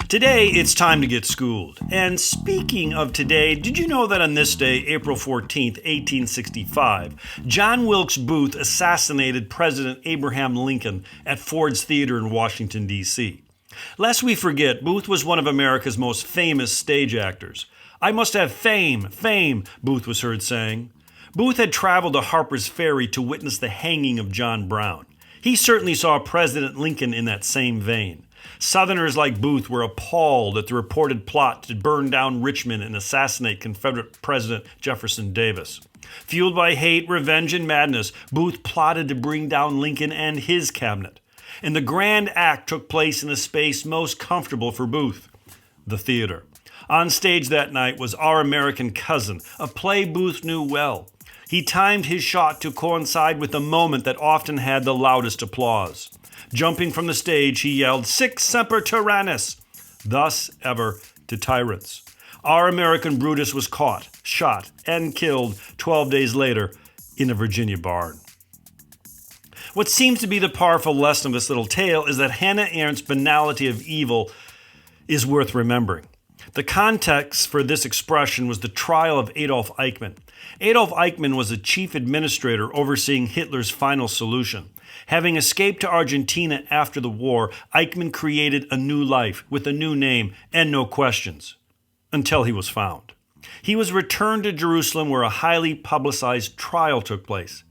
Today, it's time to get schooled. And speaking of today, did you know that on this day, April 14th, 1865, John Wilkes Booth assassinated President Abraham Lincoln at Ford's Theater in Washington, D.C.? Lest we forget, Booth was one of America's most famous stage actors. "I must have fame, fame," Booth was heard saying. Booth had traveled to Harper's Ferry to witness the hanging of John Brown. He certainly saw President Lincoln in that same vein. Southerners like Booth were appalled at the reported plot to burn down Richmond and assassinate Confederate President Jefferson Davis. Fueled by hate, revenge, and madness, Booth plotted to bring down Lincoln and his cabinet. And the grand act took place in the space most comfortable for Booth, the theater. On stage that night was Our American Cousin, a play Booth knew well. He timed his shot to coincide with the moment that often had the loudest applause. Jumping from the stage, he yelled, "Sic semper tyrannis!" Thus ever to tyrants. Our American Brutus was caught, shot, and killed 12 days later in a Virginia barn. What seems to be the powerful lesson of this little tale is that Hannah Arendt's banality of evil is worth remembering. The context for this expression was the trial of Adolf Eichmann. Adolf Eichmann was the chief administrator overseeing Hitler's final solution. Having escaped to Argentina after the war, Eichmann created a new life with a new name and no questions, until he was found. He was returned to Jerusalem where a highly publicized trial took place.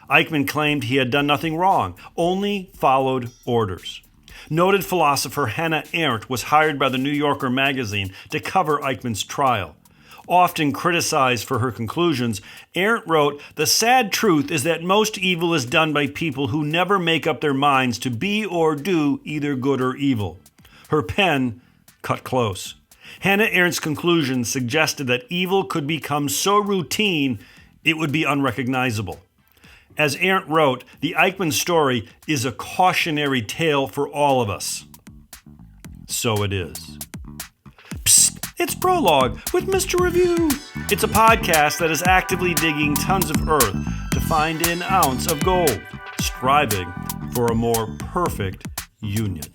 Eichmann claimed he had done nothing wrong, only followed orders. Noted philosopher Hannah Arendt was hired by the New Yorker magazine to cover Eichmann's trial. Often criticized for her conclusions, Arendt wrote, "The sad truth is that most evil is done by people who never make up their minds to be or do either good or evil." Her pen cut close. Hannah Arendt's conclusion suggested that evil could become so routine it would be unrecognizable. As Arendt wrote, the Eichmann story is a cautionary tale for all of us. So it is. Psst, it's Prologue with Mr. Review. It's a podcast that is actively digging tons of earth to find an ounce of gold, striving for a more perfect union.